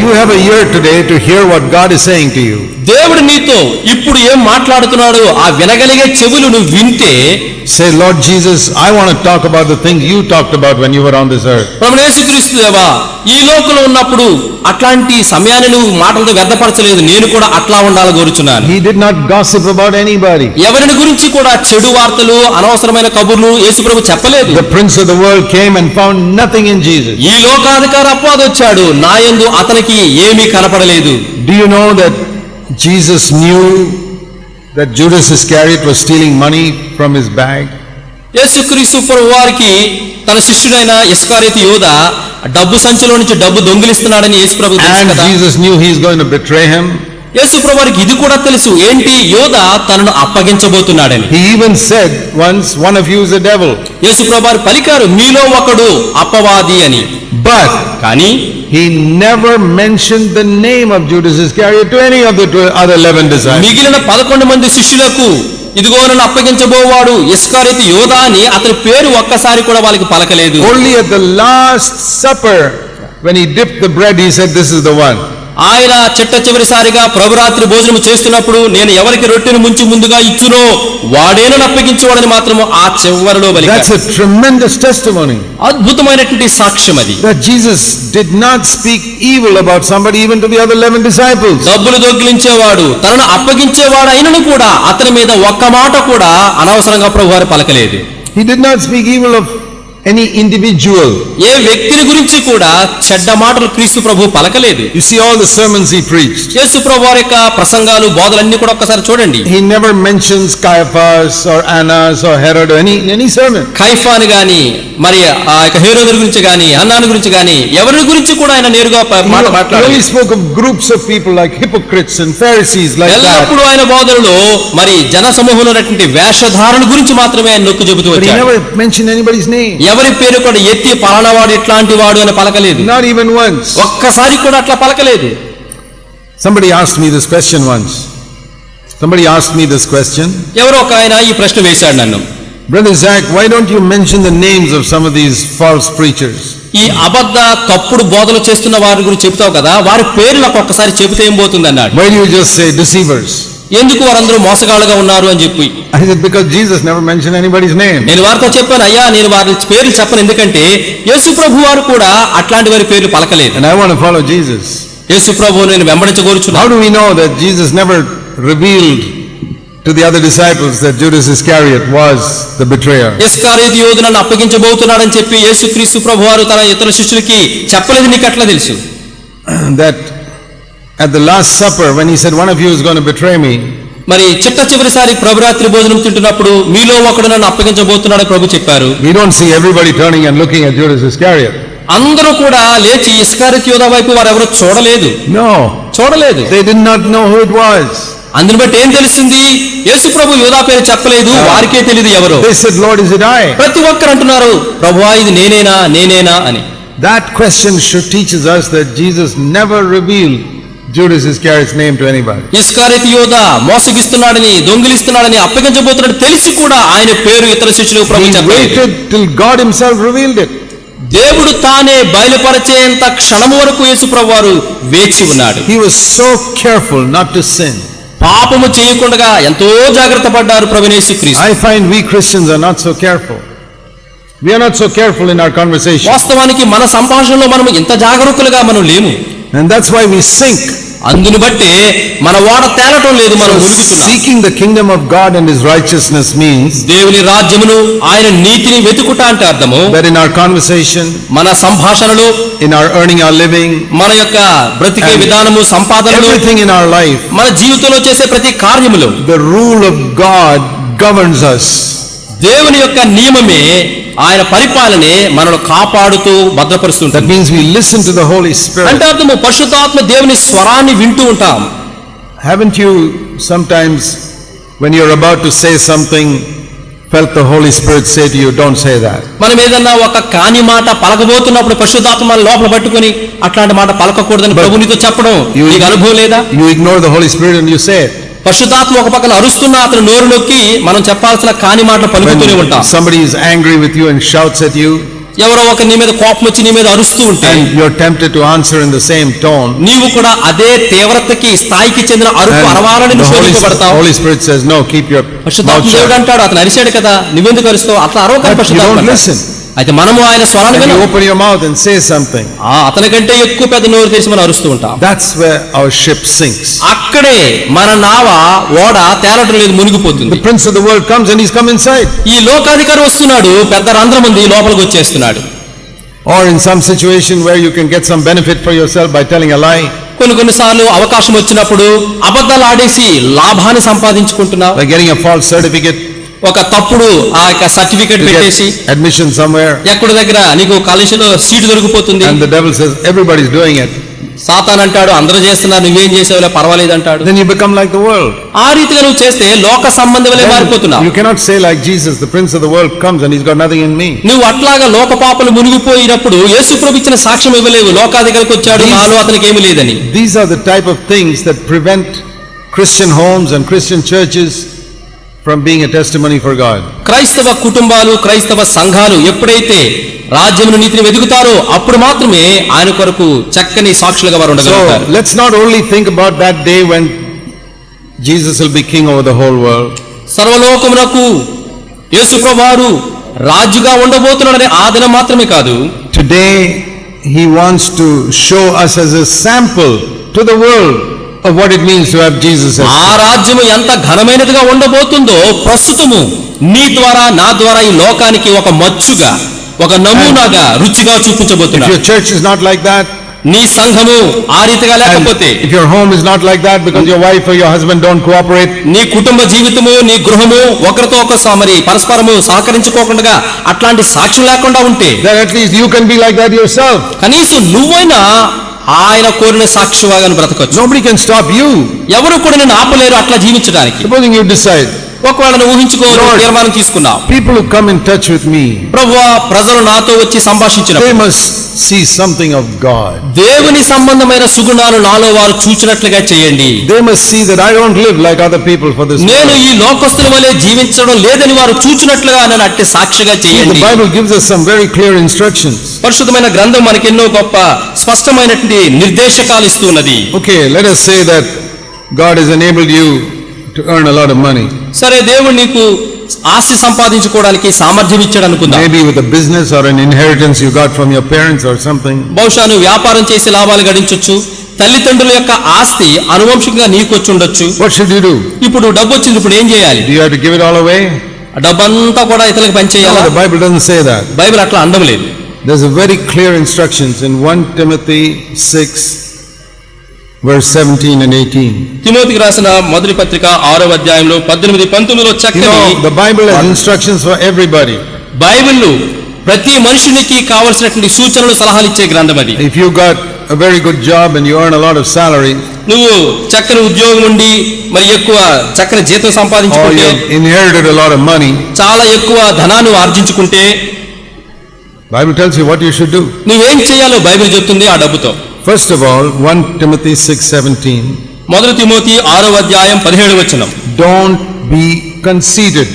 you have a ear today to hear what God is saying to you, దేవుడు నీతో ఇప్పుడు ఏం మాట్లాడుతున్నాడో ఆ వినగలిగే చెవులు నువ్వు వింటే, say, Lord Jesus, I want to talk about the things you talked about when you were on this earth. ప్రభువైన యేసుక్రీస్తు దేవా, ఈ లోకంలో ఉన్నప్పుడు అట్లాంటి సమయాన్ని నువ్వు మాటలతో వ్యర్థపరచలేదు, నేను కూడా అట్లా ఉండాలని కోరుచున్నాను. He did not gossip about anybody. ఎవరిని గురించి కూడా చెడు వార్తలు, అనవసరమైన కబుర్లు యేసుప్రభు చెప్పలేదు. The prince of the world came and found nothing in Jesus. ఈ లోకాధికారి అపవాది వచ్చాడు, నా యందు అతనికి ఏమీ కనపడలేదు. Do you know that Jesus knew that Judas Iscariot was stealing money from his bag? యేసుక్రీస్తు ప్రభు వారికి తన శిష్యుడైన ఇస్కరియోతు యూద డబ్బు సంచిలో నుంచి డబ్బు దొంగిలిస్తున్నాడని యేసుప్రభు తెలుసు And కదా. Jesus knew he is going to betray him. యేసుప్రభు వారికి ఇది కూడా తెలుసు, ఏంటి, యూద తనను అప్పగించబోతున్నాడని. He even said once, one of you is a devil. యేసుప్రభు వారు పలికారు, మీలో ఒకడు అపవాది అని. But కానీ he never mentioned the name of Judas Iscariot to any of the other 11 disciples. మిగిలిన 11 మంది శిష్యులకు ఇదిగో నన్ను అప్పగించబోవాడు ఇస్కరియోతు యూద అని అతని పేరు ఒక్కసారి కూడా వాళ్ళకి పలకలేదు. Only at the last supper, when he dipped the bread, he said, this is the one. ఆయన చిట్ట చివరిసారిగా ప్రభురాత్రి భోజనం చేస్తున్నప్పుడు, నేను ఎవరికి రొట్టెను ముంచి ముందుగా ఇచ్చునో వాడేను అప్పగించేవాడని మాత్రము ఆ చివరిలో పలికాడు. That's a tremendous testimony. అద్భుతమైనటువంటి సాక్ష్యం అది. That Jesus did not speak evil about somebody, even to the other 11 disciples. డబ్బులు దొంగిలించేవాడు, తనను అప్పగించేవాడు అయినను కూడా అతని మీద ఒక్క మాట కూడా అనవసరంగా ప్రభువారు పలకలేదు. He did not speak evil of any individual. ఏ వ్యక్తిని గురించి కూడా చెడ్డ మాటలు క్రీస్తు ప్రభు పలకలేదు. You see all the sermons he preached. యేసు ప్రభు వారి యొక్క ప్రసంగాలు, బోధలన్నీ కూడా ఒక్కసారి చూడండి. He never mentions Caiaphas or Annas or Herod or any sermon. కైఫాని గాని, మరి ఆ యొక్క హేరోదు గురించి గాని, అన్నాని గురించి గాని, ఎవరి గురించి కూడా ఆయన నేరుగా He మాట్లాడారు. only spoke of groups of people like hypocrites and Pharisees like ఎల్లప్పుడూ that. ఆయన బోధనలో మరి జన సమూహంలో ఉన్నటువంటి వేషధారణ గురించి మాత్రమే ఆయన నొక్కి చెబుతూ But he వచ్చాడు. never mentioned anybody's name. ఎవరి పేరు కూడా ఎత్తి పలానా వాడు ఇట్లాంటి వాడు అని పలకలేదు. Not even once. ఒక్కసారి కూడా అట్లా పలకలేదు. Somebody asked me this question once. Somebody asked me this question. ఎవరో ఒక ఆయన ఈ ప్రశ్న వేశాడు నన్ను, Brother Zach, why don't you mention the names of some of these false preachers? ఈ అబద్ధ తప్పుడు బోధలు చేస్తున్న వారి గురించి చెప్తావు కదా, వారి పేరు నాకు ఒక్కసారి చెబితే ఏం పోతుంది అన్నాడు. Why do you just say deceivers? ఎందుకు వారందరూ మోసగాళ్ళుగా ఉన్నారు అని చెప్పి. I said, because Jesus never mentioned anybody's name. నేను వారితో చెప్పాను, అయ్యా నేను వారి పేర్లు చెప్పను, ఎందుకంటే యేసు ప్రభు వారు కూడా అట్లాంటి వారి పేర్లు పలకలేదు. And I want to follow Jesus. యేసు ప్రభువు నేను వెంబడించగోరుచున్నాను. How do we know that Jesus never revealed to the other disciples that Judas Iscariot was the betrayer? ఇస్కరియోతు యూద నన్ను అప్పగించబోతున్నాడని చెప్పి యేసుక్రీస్తు ప్రభు వారు తన ఇతర శిష్యులకి చెప్పలేదు, నీకు ఎట్లా తెలుసు? That at the last supper, when he said, one of you is going to betray me, మరి చిట్ట చివరిసారి ప్రభురాత్రి భోజనం తింటున్నప్పుడు మీలో ఒకడు నన్ను అప్పగించబోతున్నాడని ప్రభు చెప్పారు. we don't see everybody turning and looking at Judas Iscariot. అందరూ కూడా లేచి ఇస్కరియోతు యూద వైపు వారు ఎవరు చూడలేదు. No. చూడలేదు. They did not know who it was. అందుని బట్టి ఏం తెలిసింది? యేసు ప్రభు యూదా పేరు చెప్పలేదు, వారికే తెలియదు ఎవరు. They said, Lord, is it I? ప్రతి ఒక్కరు అంటున్నారు, ప్రభువా ఇది నేనేనా అని. That question should teaches us that Jesus never revealed Judas Iscariot's name to anybody. ఇస్కరియోతు యూద మోసగిస్తున్నాడని, దొంగిలిస్తున్నాడని, అప్పగించబోతున్నాడు తెలిసి కూడా ఆయన పేరు ఇతర శిష్యులకు ప్రభు He చెప్పలేదు. waited till God himself revealed it. దేవుడు తానే బయలుపరిచేంత క్షణం వరకు యేసు ప్రభు వారు వేచి ఉన్నాడు. He was so careful not to sin. పాపము చేయకుండా ఎంతో జాగ్రత్త పడ్డారు ప్రభువైన యేసుక్రీస్తు. I find we Christians are not so careful. We are not so careful in our conversation. వాస్తవానికి మన సంభాషణలో మనం ఇంత జాగరూకులుగా మనం లేము. And that's why we sink. అందుని బట్టి మన ఓడ తేలటం లేదు, మనం మునుగుతున్నాం. Seeking the kingdom of God and his righteousness means దేవుని రాజ్యమును ఆయన నీతిని వెతుకుట అంటే అర్థము that in our conversation, మన సంభాషణలో, in our earning our living, మన యొక్క బ్రతికే విధానము, సంపాదనలు, everything in our life, మన జీవితంలో చేసే ప్రతి కార్యములో the rule of God governs us. దేవుని యొక్క నియమమే, ఆయన పరిపాలనే మనను కాపాడుతూ That భద్రపరుస్తుంటుంది. means we listen to the Holy Spirit. అంటే అర్థము పరిశుద్ధాత్మ దేవుని స్వరాన్ని వింటూ ఉంటాం. Haven't you sometimes, when you're about to say something, felt the Holy Spirit say to you, don't say that? మనం ఏదన్నా ఒక కాని మాట పలకబోతున్నప్పుడు పరిశుద్ధాత్మ మన లోపల పట్టుకొని అట్లాంటి మాట పలకకూడదని ప్రభునితో చెప్పడం నీకు అనుభవం లేదా? You ignore the Holy Spirit and you say it. పరిశుద్ధాత్మ ఒక పక్కన అరుస్తున్నా అతను నోరు నొక్కి మనం చెప్పాల్సిన కాని మాటలు పలుకుతూనే ఉంటాం. Somebody is angry with you and shouts at you, ఎవరో ఒక నీ మీద కోపం వచ్చి నీ మీద అరుస్తూ ఉంటే and you're tempted to answer in the same tone, నీవు కూడా అదే తీవ్రతకి స్థాయికి చెందిన అరుపు అరవాలని the శోధించబడతావు. Holy Spirit says, no, keep your mouth పరిశుద్ధాత్మ దేవుడు shut. అంటాడు, అతను అరిశాడు కదా, నువ్వెందుకు అరుస్తావు, అట్లా అరవకని But you don't పరిశుద్ధాత్మ listen. అయితే మనము ఆయన స్వరాన్ని And you వినం. open your mouth and say something. అతని కంటే ఎక్కువ పెద్ద నోరు తెరిచి మనం అరుస్తూ ఉంటాం. That's where our ship sinks. అక్కడే మన నావ ఓడ తేలటం లేదు, మునిగిపోతుంది. The prince of the world comes and he's come inside. ఈ లోకాధికారి వస్తున్నాడు, పెద్ద రంధ్రం ఉంది, లోపలికి వచ్చేస్తున్నాడు. Or in some situation where you can get some benefit for yourself by telling a lie, కొన్నిసార్లు అవకాశం వచ్చినప్పుడు అబద్ధాలు ఆడేసి లాభాన్ని సంపాదించుకుంటున్నావు. like getting a false certificate, ఒక తప్పుడు ఆ యొక్క సర్టిఫికెట్ to పెట్టేసి get admission somewhere, ఎక్కడి దగ్గర నీకు కాలేజీలో సీటు దొరికిపోతుంది. and the devil says everybody's doing it. సాతాన్ అంటాడు, అందరూ చేస్తున్నారు, నువ్వేం చేసావులే పర్వాలేదు అంటాడు. Then you become like the world. ఆ రీతిగా నువ్వు చేస్తే లోక సంబంధంలే మారిపోతున్నావు. You cannot say like Jesus, the prince of the world comes and he's got nothing in me. నువ్వు అట్లాగా లోక పాపలు మునిగిపోయినప్పుడు యేసు ప్రభు ఇచ్చిన సాక్ష్యం ఇవ్వలేవు, లోకాధికారికి వచ్చాడు, నాలో అతనికి ఏమీ లేదని. These are the type of things that prevent Christian homes and Christian churches from being a testimony for God. క్రైస్తవ కుటుంబాలు, క్రైస్తవ సంఘాలు ఎప్పుడైతే రాజ్యమును నీతిని వెతుకుతారో అప్పుడు మాత్రమే ఆయన కొరకు చక్కని సాక్షులుగా వారు ఉండగలుగుతారు. So let's not only think about that day when Jesus will be king over the whole world. సర్వలోకమునకు యేసు ప్రభువారు రాజుగా ఉండబోతున్నాడనే ఆ దినం మాత్రమే కాదు, Today he wants to show us as a sample to the world of what it means to have Jesus as ఆ రాజ్యము ఎంత ఘనమైనదిగా ఉండబోతుందో ప్రస్తుతము నీ ద్వారా నా ద్వారా ఈ లోకానికి ఒక మచ్చుగా, ఒక నమూనాగా, రుచిగా If చూపించబోతున్నాడు. your church is not like that, నీ సంఘము ఆ రీతిగా and లేకపోతే, if your home is not like that because your wife or your husband don't cooperate, నీ కుటుంబ జీవితము, నీ గృహము ఒకరితో ఒక మరి పరస్పరము సహకరించుకోకుండా అట్లాంటి సాక్ష్యం లేకుండా ఉంటే, then at least you can be like that yourself. కనీసం నువ్వైనా ఆయన కోరిన సాక్షివాగా బ్రతకొచ్చు. Nobody can stop you. ఎవరు కూడా నేను ఆపలేరు అట్లా జీవించడానికి. Supposing you decide, ఒకవేళ నువ్వు ఊహించుకో, Lord, తీర్మానం తీసుకున్నావు, people who come in touch with me, ప్రభువా ప్రజలు నాతో వచ్చి they సంభాషించినప్పుడు must see something of God. దేవుని సంబంధమైన సుగుణాలు నాలో వారు చూచినట్లుగా చేయండి. They must see that I don't live like other people for this నేను world. ఈ లోకస్తుల వలె జీవించడం లేదని వారు చూచినట్లుగా నన్ను అట్టి సాక్షిగా The చేయండి. Bible gives us some very clear instructions. పరిశుద్ధమైన గ్రంథం మనకి ఎన్నో గొప్ప స్పష్టమైనటువంటి నిర్దేశకాలు ఇస్తున్నది. Okay, let us say that God has enabled you to earn a lot of money. సరే, దేవుడు నీకు ఆస్తి సంపాదించుకోవడానికి సామర్థ్యం ఇచ్చాడు అనుకుందాం. Maybe with a business or an inheritance you got from your parents or something. బహుశా నువ్వు వ్యాపారం చేసి లాభాలు గడించొచ్చు, తల్లిదండ్రుల యొక్క ఆస్తి అనువంశికంగా నీకు వచ్చి ఉండొచ్చు. What should you do? ఇప్పుడు డబ్బు వచ్చింది, ఇప్పుడు ఏం చేయాలి? Do you have to give it all away? ఆ డబ్బంతా కూడా ఇతరులకు No, పనిచేయాలా? the Bible doesn't say that. Bible అట్లా అనడం లేదు. There's a very clear instructions in 1 Timothy 6 verse 17 and 18. తిమోతికి రాసిన మొదటి పత్రిక 6వ అధ్యాయంలో 18-19 You చక్కని know, the Bible has instructions for everybody. Bible ప్రతి మనుషునికి కావలసినటువంటి సూచనలు, సలహాలు ఇచ్చే గ్రంథం అది. If you got a very good job and you earn a lot of salary, నువ్వు చక్కని ఉద్యోగం ఉండి మరి ఎక్కువ చక్కని జీతం or సంపాదించుకుంటే, you inherited a lot of money, చాలా ఎక్కువ ధనాన్ని ఆర్జించుకుంటే, Bible tells you what you should do. నువ్వేం చేయాలో బైబిల్ చెప్తుంది ఆ డబ్బుతో. First of all, 1 Timothy 6:17. మొదటి తిమోతి 6వ అధ్యాయం 17వ వచనం. Don't be conceited.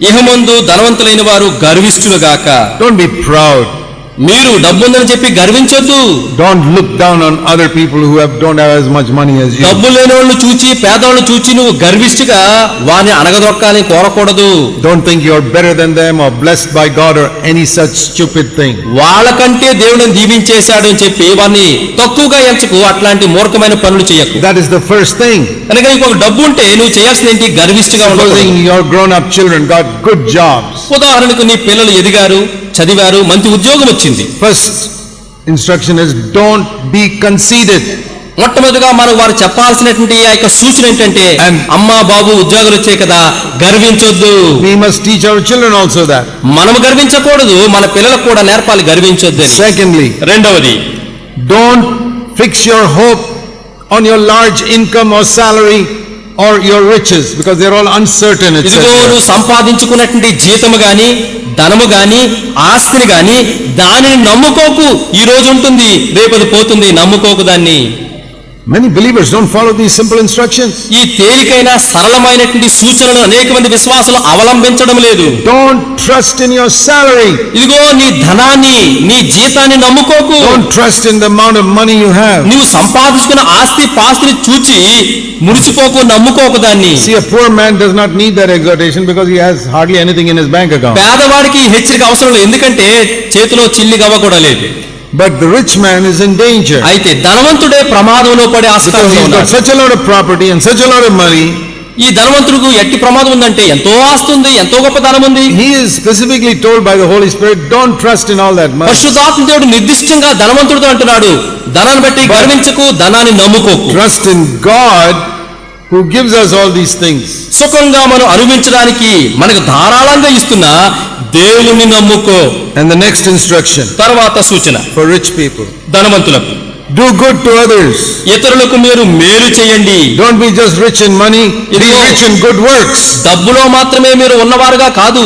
ఇహమందు ధనవంతులైన వారు గర్విష్ఠులుగాక. Don't be proud. మీరు డబ్బుందని చెప్పి గర్వించొద్దు. Don't look down on other people who don't have as much money as you. డబ్బు లేని వాళ్ళు చూచి, పేదవాళ్ళు చూచి నువ్వు గర్విష్ఠుగా వారిని అణగదొక్కాలని కోరకూడదు. Don't think you're better than them or blessed by God or any such stupid thing. వాళ్ళకంటే దేవుడిని దీవించేశాడు అని చెప్పి వారిని తక్కువగా ఎంచకు, అట్లాంటి మూర్ఖమైన పనులు చేయకు. That is the first thing. కనుక నీకు ఒక డబ్బు ఉంటే నువ్వు చేయాల్సింది ఏంటి? గర్విష్ఠుగా ఉండకూడదు. Supposing your grown-up children got good jobs. ఉదాహరణకు నీ పిల్లలు ఎదిగారు, చదివారు, మంచి ఉద్యోగం వచ్చింది. First instruction is don't be conceited. మొట్టమొదటిగా మనం వారు చెప్పాల్సినటువంటి ఆ యొక్క సూచన ఏంటంటే, అమ్మా బాబు ఉద్యోగాలు వచ్చాయి కదా, గర్వించొద్దు. We must teach our children also that. మనము గర్వించకూడదు, మన పిల్లలకు కూడా నేర్పాలి గర్వించొద్దు. Secondly, రెండవది, don't fix your hope on your large income or salary or your riches because they're all uncertain. ఇదిగో నువ్వు సంపాదించుకున్నటువంటి జీతము గాని, ధనము గాని, ఆస్తిని గాని దానిని నమ్ముకోకు. ఈ రోజు ఉంటుంది, రేపది పోతుంది, నమ్ముకోకు దాన్ని. Many believers don't follow these simple instructions. ఈ తేలికైన సరళమైనటువంటి సూచనలను అనేక మంది విశ్వాసులు అవలంబించడం లేదు. Don't trust in your salary. ఇదిగో నీ ధనాన్ని, నీ జీతాన్ని నమ్ముకోకు. Don't trust in the amount of money you have. నువ్వు సంపాదించుకున్న ఆస్తి పాస్తిని చూచి మురిసిపోకు, నమ్ముకోకు దాన్ని. See, a poor man does not need that exhortation because he has hardly anything in his bank account. పేదవాడికి ఈ హెచ్చరిక అవసరం లేదు, ఎందుకంటే చేతిలో చిల్లి గవ్వ కూడా లేదు. But the rich man is in danger. అయితే ధనవంతుడే ప్రమాదంలో పడే Because ఆస్కారం he's got ఉన్నాడు. such a lot of property and such a lot of money. ఈ ధనవంతుడికి ఎట్టి ప్రమాదం ఉందంటే ఎంతో ఆస్తి ఉంది, ఎంతో గొప్ప ధనం ఉంది. He is specifically told by the Holy Spirit, don't trust in all that money. పరిశుద్ధాత్మ దేవుడు నిర్దిష్టంగా ధనవంతుడితో అంటున్నాడు, ధనాన్ని బట్టి గర్వించకు, ధనాన్ని నమ్ముకోకు. Trust in God who gives us all these things. సుఖంగా మనం అనుభవించడానికి మనకు ధారాళంగా ఇస్తున్న దేవుని నమ్ముకో. And the next instruction తర్వాత సూచన for rich people. ధనవంతులకు, Do good to others. ఇతరులకు మీరు మేలు చేయండి. Don't be just rich in money, be rich in good works. డబ్బులో మాత్రమే మీరు ఉన్నవారుగా కాదు,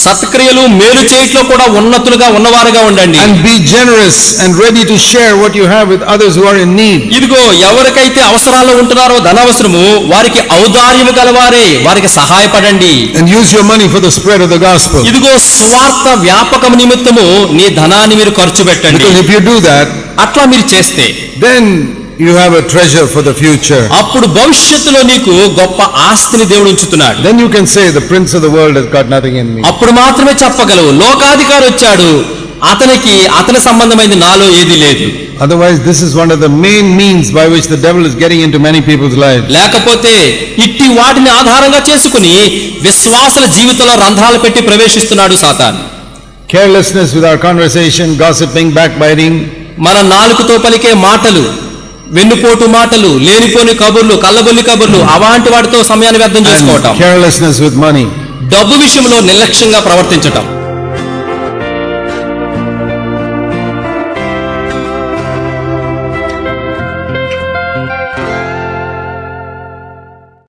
సత్క్రియలు మేలు చేయట్లో కూడా ఉన్నతులుగా ఉన్నవారుగా ఉండండి. And be generous and ready to share what you have with others who are in need. ఇదిగో ఎవరికైతే అవసరాల్లో ఉంటున్నారో ధనవసరము, వారికి ఔదార్యము గలవారే, వారికి సహాయపడండి. And use your money for the spread of the gospel. ఇదిగో సువార్త వ్యాపకం నిమిత్తము నీ ధనాన్ని మీరు ఖర్చు పెట్టండి. Because if you do that, అట్లా మీరు చేస్తే then you have a treasure for the future. అప్పుడు భవిష్యత్తులో నీకు గొప్ప ఆస్తిని దేవుడు ఉంచుతున్నాడు. Then you can say, the prince of the world has got nothing in me. అప్పుడు మాత్రమే చెప్పగలవు, లోకాధికారి వచ్చాడు, అతని సంబంధమైనది నాలో ఏది లేదు. Otherwise, this is one of the main means by which the devil is getting into many people's lives. లేకపోతే ఇట్టి వాటిని ఆధారంగా చేసుకుని విశ్వాసుల జీవితంలో రంధ్రాలు పెట్టి ప్రవేశిస్తున్నాడు సాతాను. Carelessness with our conversation, gossiping, backbiting. మన నాలుకతో పలికే మాటలు, వెన్నుపోటు మాటలు, లేనిపోని కబుర్లు, కల్లబొల్లి కబుర్లు, అలాంటి వాటితో సమయాన్ని వ్యర్థం చేసుకోవటం. And carelessness with money. డబ్బు విషయంలో నిర్లక్ష్యంగా ప్రవర్తించటం.